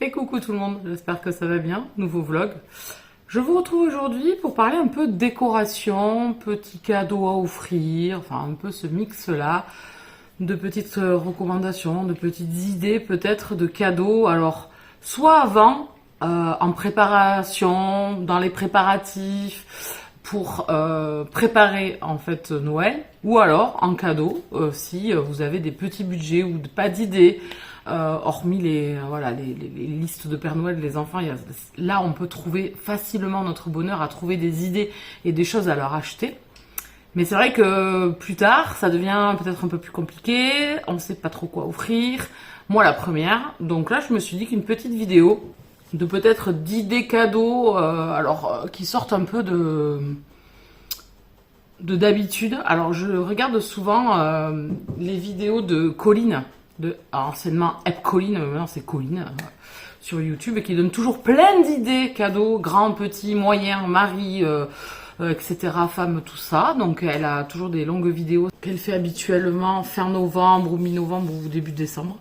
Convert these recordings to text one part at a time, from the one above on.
Et coucou tout le monde, j'espère que ça va bien, nouveau vlog. Je vous retrouve aujourd'hui pour parler un peu de décoration, petits cadeaux à offrir, enfin un peu ce mix-là, de petites recommandations, de petites idées peut-être de cadeaux. Alors, soit avant, en préparation, dans les préparatifs, pour préparer en fait Noël, ou alors en cadeau, si vous avez des petits budgets ou pas d'idées. Hormis les listes de Père Noël des enfants, là on peut trouver facilement notre bonheur à trouver des idées et des choses à leur acheter. Mais c'est vrai que plus tard, ça devient peut-être un peu plus compliqué, on ne sait pas trop quoi offrir. Moi la première, donc là je me suis dit qu'une petite vidéo de peut-être d'idées cadeaux, qui sortent un peu de d'habitude. Alors je regarde souvent les vidéos de Colline, anciennement Ep Colline, maintenant c'est Colline, sur YouTube, et qui donne toujours plein d'idées cadeaux, grands, petits, moyens, mari, etc., femme, tout ça. Donc elle a toujours des longues vidéos qu'elle fait habituellement fin novembre ou mi-novembre ou début décembre,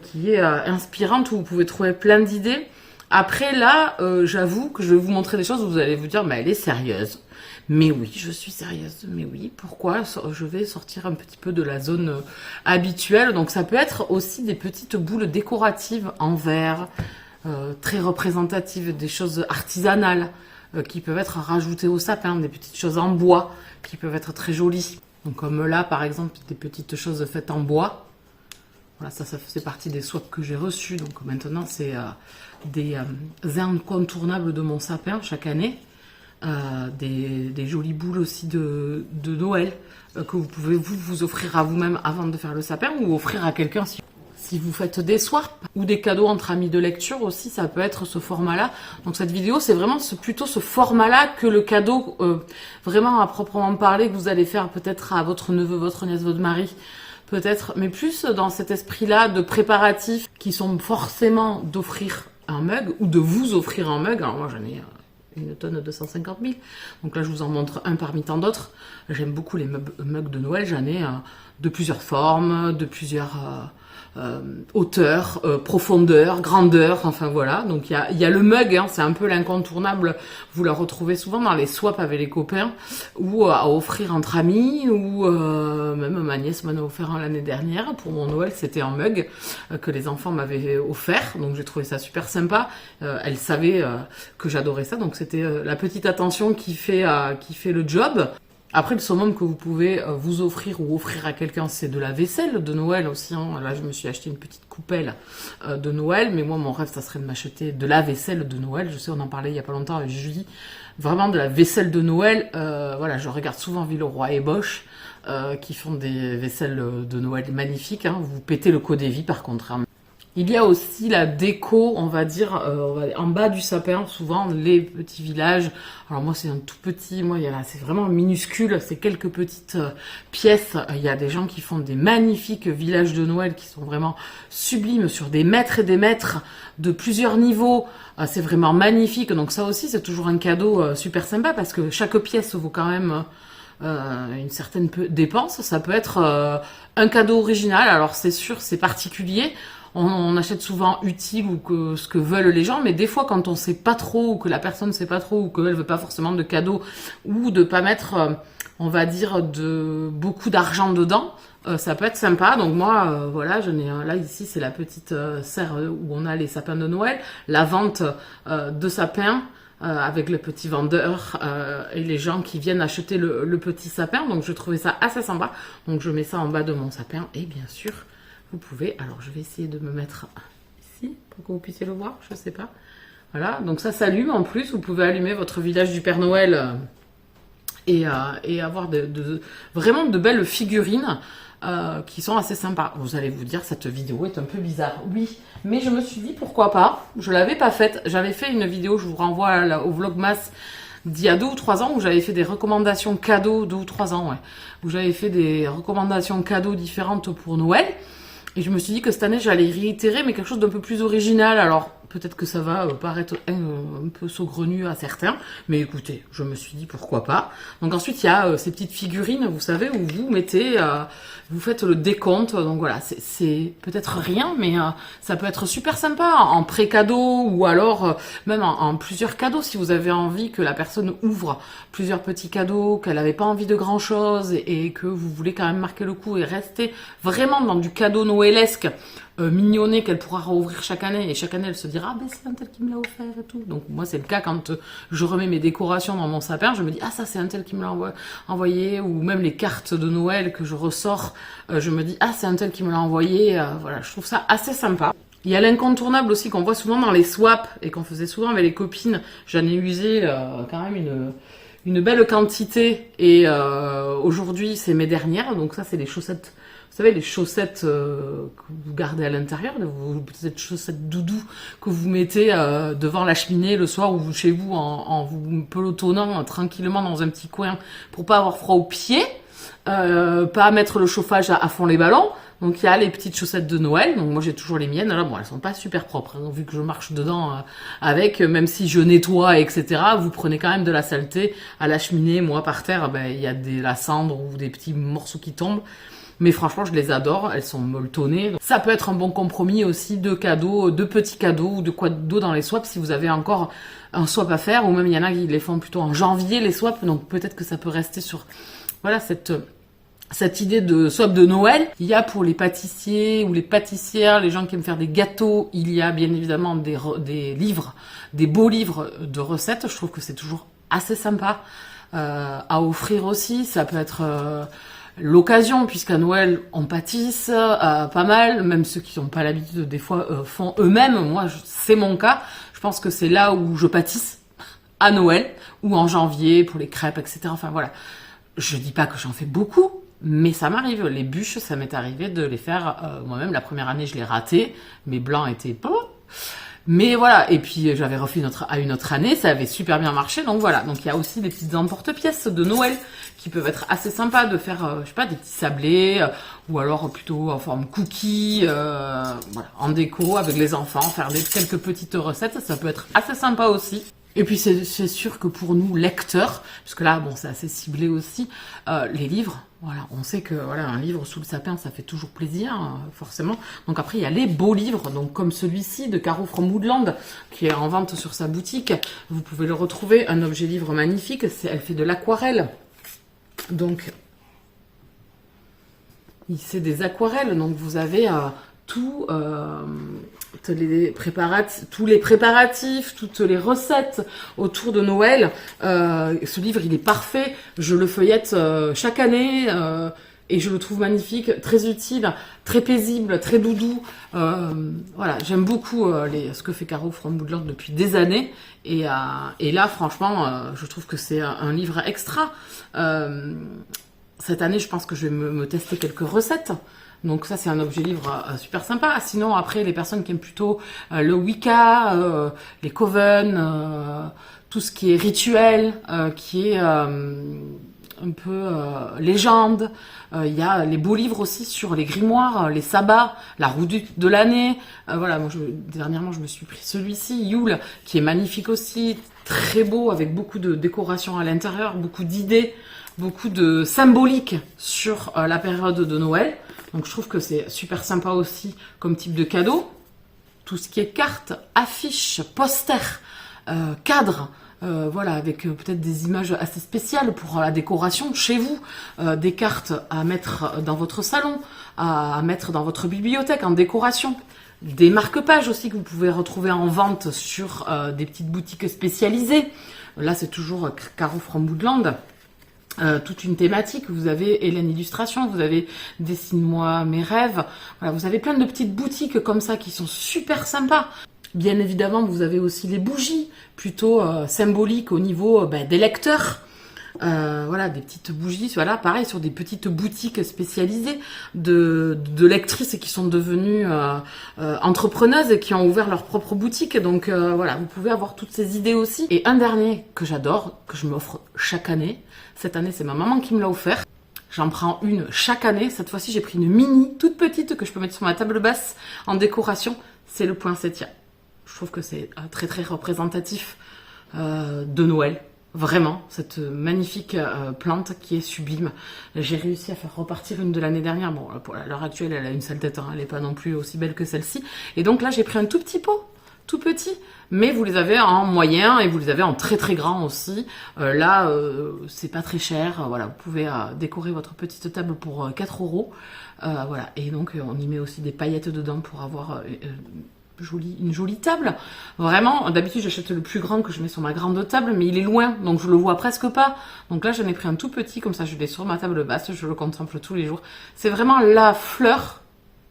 qui est inspirante, où vous pouvez trouver plein d'idées. Après là, j'avoue que je vais vous montrer des choses où vous allez vous dire, mais elle est sérieuse. Mais oui, je suis sérieuse. Mais oui, pourquoi? Je vais sortir un petit peu de la zone habituelle. Donc ça peut être aussi des petites boules décoratives en verre, très représentatives, des choses artisanales qui peuvent être rajoutées au sapin, des petites choses en bois qui peuvent être très jolies. Donc comme là, par exemple, des petites choses faites en bois. Voilà, ça faisait partie des swaps que j'ai reçus. Donc maintenant, c'est des incontournables de mon sapin chaque année. Des jolies boules aussi de Noël que vous pouvez vous offrir à vous-même avant de faire le sapin, ou offrir à quelqu'un si vous faites des swaps, ou des cadeaux entre amis de lecture aussi, ça peut être ce format-là. Donc cette vidéo, c'est vraiment plutôt ce format-là que le cadeau vraiment à proprement parler que vous allez faire peut-être à votre neveu, votre nièce, votre mari, peut-être, mais plus dans cet esprit-là de préparatifs qui sont forcément d'offrir un mug ou de vous offrir un mug. Alors moi j'en ai une tonne de 250 000. Donc là, je vous en montre un parmi tant d'autres. J'aime beaucoup les mugs de Noël. J'en ai de plusieurs formes, de plusieurs hauteurs, profondeurs, grandeurs. Enfin voilà. Donc il y a le mug, hein, c'est un peu l'incontournable. Vous la retrouvez souvent dans les swaps avec les copains, ou à offrir entre amis, ou même ma nièce m'en a offert un l'année dernière. Pour mon Noël, c'était un mug que les enfants m'avaient offert. Donc j'ai trouvé ça super sympa. Elle savait que j'adorais ça. Donc c'était la petite attention qui fait le job. Après, le summum que vous pouvez vous offrir ou offrir à quelqu'un, c'est de la vaisselle de Noël aussi. Hein. Là, je me suis acheté une petite coupelle de Noël, mais moi, mon rêve, ça serait de m'acheter de la vaisselle de Noël. Je sais, on en parlait il y a pas longtemps avec Julie. Vraiment de la vaisselle de Noël. Voilà, je regarde souvent Villeroy et Bosch qui font des vaisselles de Noël magnifiques. Hein. Vous pétez le codévi, par contre. Hein. Il y a aussi la déco, on va dire, en bas du sapin, souvent les petits villages. Alors moi c'est un tout petit, c'est vraiment minuscule, c'est quelques petites pièces. Il y a des gens qui font des magnifiques villages de Noël qui sont vraiment sublimes, sur des mètres et des mètres, de plusieurs niveaux. C'est vraiment magnifique, donc ça aussi c'est toujours un cadeau super sympa, parce que chaque pièce vaut quand même une certaine dépense. Ça peut être un cadeau original, alors c'est sûr, c'est particulier. On achète souvent utile ou que ce que veulent les gens, mais des fois quand on sait pas trop, ou que la personne sait pas trop, ou qu'elle veut pas forcément de cadeau, ou de pas mettre, on va dire, de beaucoup d'argent dedans, ça peut être sympa. Donc moi, voilà, j'en ai un là, ici, c'est la petite serre où on a les sapins de Noël, la vente de sapins, avec le petit vendeur et les gens qui viennent acheter le petit sapin. Donc je trouvais ça assez sympa. Donc je mets ça en bas de mon sapin, et bien sûr, vous pouvez, alors je vais essayer de me mettre ici pour que vous puissiez le voir, je sais pas. Voilà, donc ça s'allume en plus, vous pouvez allumer votre village du Père Noël et avoir vraiment de belles figurines qui sont assez sympas. Vous allez vous dire, cette vidéo est un peu bizarre. Oui, mais je me suis dit pourquoi pas, je l'avais pas faite. J'avais fait une vidéo, je vous renvoie au Vlogmas d'il y a 2 ou 3 ans, où j'avais fait des recommandations cadeaux, 2 ou 3 ans, ouais, où j'avais fait des recommandations cadeaux différentes pour Noël. Et je me suis dit que cette année, j'allais réitérer, mais quelque chose d'un peu plus original. Alors, peut-être que ça va paraître un peu saugrenu à certains, mais écoutez, je me suis dit pourquoi pas. Donc ensuite, il y a ces petites figurines, vous savez, où vous mettez, vous faites le décompte. Donc voilà, c'est peut-être rien, mais ça peut être super sympa en pré-cadeau ou alors même en plusieurs cadeaux si vous avez envie que la personne ouvre plusieurs petits cadeaux, qu'elle n'avait pas envie de grand-chose et que vous voulez quand même marquer le coup et rester vraiment dans du cadeau noëlesque mignonné qu'elle pourra rouvrir chaque année, et chaque année elle se dira ah ben c'est un tel qui me l'a offert et tout. Donc moi c'est le cas quand je remets mes décorations dans mon sapin, je me dis ah ça c'est un tel qui me l'a envoyé, ou même les cartes de Noël que je ressors, je me dis ah c'est un tel qui me l'a envoyé. Voilà, je trouve ça assez sympa. Il y a l'incontournable aussi qu'on voit souvent dans les swaps et qu'on faisait souvent avec les copines. J'en ai usé quand même une belle quantité, et aujourd'hui c'est mes dernières. Donc ça c'est les chaussettes, vous savez, les chaussettes que vous gardez à l'intérieur, peut-être chaussettes doudou que vous mettez devant la cheminée le soir ou chez vous en vous pelotonnant tranquillement dans un petit coin pour pas avoir froid aux pieds, pas mettre le chauffage à fond les ballons. Donc il y a les petites chaussettes de Noël, donc moi j'ai toujours les miennes. Là bon, elles sont pas super propres, hein, vu que je marche dedans avec, même si je nettoie etc. Vous prenez quand même de la saleté à la cheminée. Moi par terre, ben il y a la cendre ou des petits morceaux qui tombent. Mais franchement, je les adore, elles sont molletonnées. Donc, ça peut être un bon compromis aussi de cadeaux, de petits cadeaux ou de cadeaux dans les swaps si vous avez encore un swap à faire, ou même il y en a qui les font plutôt en janvier les swaps, donc peut-être que ça peut rester sur voilà cette idée de swap de Noël. Il y a pour les pâtissiers ou les pâtissières, les gens qui aiment faire des gâteaux, il y a bien évidemment des livres, des beaux livres de recettes. Je trouve que c'est toujours assez sympa à offrir aussi. Ça peut être l'occasion, puisqu'à Noël on pâtisse pas mal, même ceux qui n'ont pas l'habitude des fois font eux-mêmes. Moi c'est mon cas, je pense que c'est là où je pâtisse à Noël ou en janvier pour les crêpes etc. Enfin voilà, je dis pas que j'en fais beaucoup, mais ça m'arrive. Les bûches, ça m'est arrivé de les faire moi-même. La première année je l'ai raté, mes blancs étaient mais voilà, et puis j'avais refait à une autre année, ça avait super bien marché, donc voilà. Donc il y a aussi des petites emporte-pièces de Noël qui peuvent être assez sympas de faire, je sais pas, des petits sablés, ou alors plutôt en forme cookie, voilà, en déco avec les enfants, faire quelques petites recettes, ça peut être assez sympa aussi. Et puis c'est sûr que pour nous lecteurs, parce que là bon c'est assez ciblé aussi, les livres, voilà, on sait que voilà un livre sous le sapin ça fait toujours plaisir forcément. Donc après il y a les beaux livres, donc comme celui-ci de Caro from Woodland qui est en vente sur sa boutique, vous pouvez le retrouver, un objet livre magnifique. Elle fait de l'aquarelle, donc c'est des aquarelles, donc vous avez tous les préparatifs, toutes les recettes autour de Noël. Ce livre, il est parfait. Je le feuillette chaque année et je le trouve magnifique, très utile, très paisible, très doudou. Voilà, j'aime beaucoup ce que fait Caro from Woodland depuis des années. Et là, franchement, je trouve que c'est un livre extra. Cette année, je pense que je vais me tester quelques recettes. Donc ça, c'est un objet livre super sympa. Sinon, après, les personnes qui aiment plutôt le Wicca, les coven, tout ce qui est rituel, qui est un peu légende. Il y a les beaux livres aussi sur les grimoires, les sabbats, la roue de l'année. Voilà, moi, dernièrement, je me suis pris celui-ci, Yule, qui est magnifique aussi, très beau, avec beaucoup de décorations à l'intérieur, beaucoup d'idées, beaucoup de symbolique sur la période de Noël. Donc je trouve que c'est super sympa aussi comme type de cadeau. Tout ce qui est cartes, affiches, posters, cadres, voilà, avec peut-être des images assez spéciales pour la décoration chez vous, des cartes à mettre dans votre salon, à mettre dans votre bibliothèque en décoration. Des marque-pages aussi que vous pouvez retrouver en vente sur des petites boutiques spécialisées. Là c'est toujours Caro from Woodland. Toute une thématique, vous avez Hélène Illustration, vous avez Dessine-moi mes rêves, voilà, vous avez plein de petites boutiques comme ça qui sont super sympas. Bien évidemment, vous avez aussi les bougies, plutôt symboliques au niveau des lecteurs. Voilà, des petites bougies, voilà, pareil, sur des petites boutiques spécialisées de lectrices qui sont devenues entrepreneuses et qui ont ouvert leur propre boutique. Donc voilà, vous pouvez avoir toutes ces idées aussi. Et un dernier que j'adore, que je m'offre chaque année, cette année c'est ma maman qui me l'a offert. J'en prends une chaque année. Cette fois-ci j'ai pris une mini, toute petite, que je peux mettre sur ma table basse en décoration. C'est le poinsettia. Je trouve que c'est très très représentatif de Noël. Vraiment, cette magnifique plante qui est sublime. J'ai réussi à faire repartir une de l'année dernière. Bon, pour l'heure actuelle, elle a une sale tête, hein. Elle n'est pas non plus aussi belle que celle-ci. Et donc là, j'ai pris un tout petit pot, tout petit. Mais vous les avez en moyen et vous les avez en très très grand aussi. Là, c'est pas très cher. Voilà, vous pouvez décorer votre petite table pour 4 €. Voilà, et donc on y met aussi des paillettes dedans pour avoir... une jolie table. Vraiment, d'habitude j'achète le plus grand que je mets sur ma grande table, mais il est loin, donc je le vois presque pas. Donc là j'en ai pris un tout petit, comme ça je l'ai sur ma table basse, je le contemple tous les jours. C'est vraiment la fleur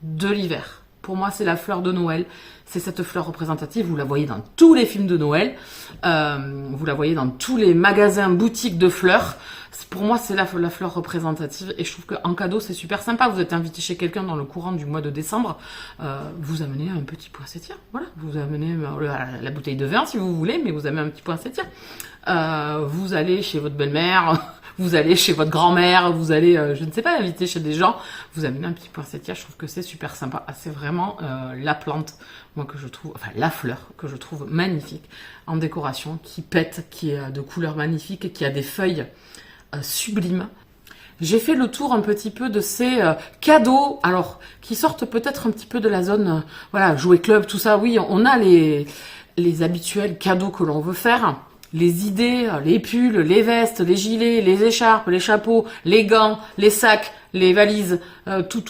de l'hiver. Pour moi c'est la fleur de Noël. C'est cette fleur représentative, vous la voyez dans tous les films de Noël, vous la voyez dans tous les magasins, boutiques de fleurs. Pour moi, c'est la fleur représentative et je trouve qu'en cadeau, c'est super sympa. Vous êtes invité chez quelqu'un dans le courant du mois de décembre, vous amenez un petit poinsettia. Voilà, vous amenez la bouteille de vin si vous voulez, mais vous amenez un petit poinsettia. Vous allez chez votre belle-mère, vous allez chez votre grand-mère, vous allez, je ne sais pas, inviter chez des gens, vous amenez un petit poinsettia. Je trouve que c'est super sympa. C'est vraiment la plante, moi que je trouve, enfin la fleur que je trouve magnifique en décoration, qui pète, qui est de couleurs magnifiques, qui a des feuilles sublime. J'ai fait le tour un petit peu de ces cadeaux, alors qui sortent peut-être un petit peu de la zone, voilà, jouet club, tout ça. Oui, on a les habituels cadeaux que l'on veut faire, les idées, les pulls, les vestes, les gilets, les écharpes, les chapeaux, les gants, les sacs, les valises, tout.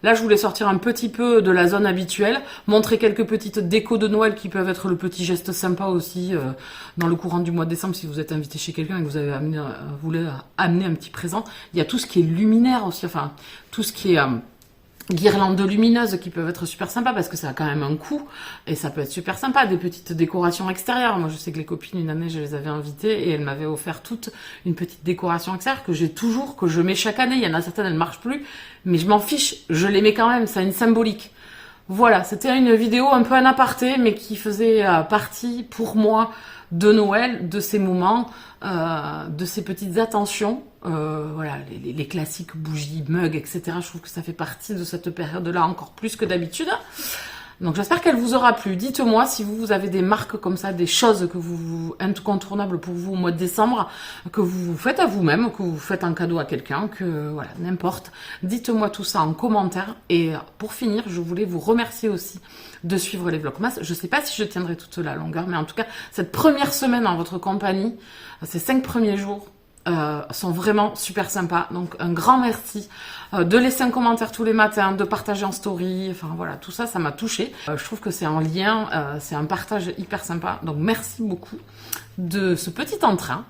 Là, je voulais sortir un petit peu de la zone habituelle, montrer quelques petites décos de Noël qui peuvent être le petit geste sympa aussi dans le courant du mois de décembre si vous êtes invité chez quelqu'un et que vous avez voulu amener un petit présent. Il y a tout ce qui est luminaire aussi, enfin tout ce qui est guirlandes lumineuses qui peuvent être super sympas parce que ça a quand même un coût et ça peut être super sympa, des petites décorations extérieures. Moi je sais que les copines, une année je les avais invitées et elles m'avaient offert toute une petite décoration extérieure que j'ai toujours, que je mets chaque année. Il y en a certaines, elles ne marchent plus, mais je m'en fiche, je les mets quand même, ça a une symbolique. Voilà, c'était une vidéo un peu en aparté mais qui faisait partie pour moi de Noël, de ces moments, de ces petites attentions. Voilà, les classiques bougies, mugs, etc. Je trouve que ça fait partie de cette période-là encore plus que d'habitude. Donc j'espère qu'elle vous aura plu. Dites-moi si vous avez des marques comme ça, des choses que vous incontournables pour vous au mois de décembre, que vous faites à vous-même, que vous faites un cadeau à quelqu'un, que voilà, n'importe. Dites-moi tout ça en commentaire. Et pour finir, je voulais vous remercier aussi de suivre les Vlogmas. Je ne sais pas si je tiendrai toute la longueur, mais en tout cas, cette première semaine en votre compagnie, ces 5 premiers jours, sont vraiment super sympas. Donc un grand merci de laisser un commentaire tous les matins, de partager en story, enfin voilà, tout ça, ça m'a touchée. Je trouve que c'est un lien, c'est un partage hyper sympa. Donc merci beaucoup de ce petit entrain.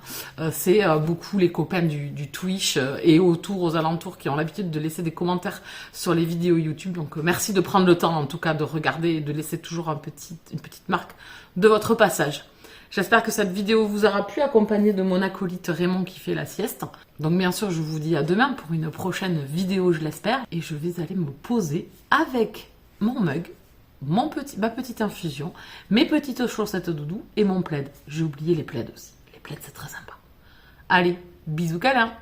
C'est beaucoup les copains du Twitch et aux alentours qui ont l'habitude de laisser des commentaires sur les vidéos YouTube. Donc merci de prendre le temps en tout cas de regarder et de laisser toujours une petite marque de votre passage. J'espère que cette vidéo vous aura plu, accompagnée de mon acolyte Raymond qui fait la sieste. Donc bien sûr, je vous dis à demain pour une prochaine vidéo, je l'espère. Et je vais aller me poser avec mon mug, ma petite infusion, mes petites chaussettes doudou et mon plaid. J'ai oublié les plaids aussi. Les plaids, c'est très sympa. Allez, bisous câlins.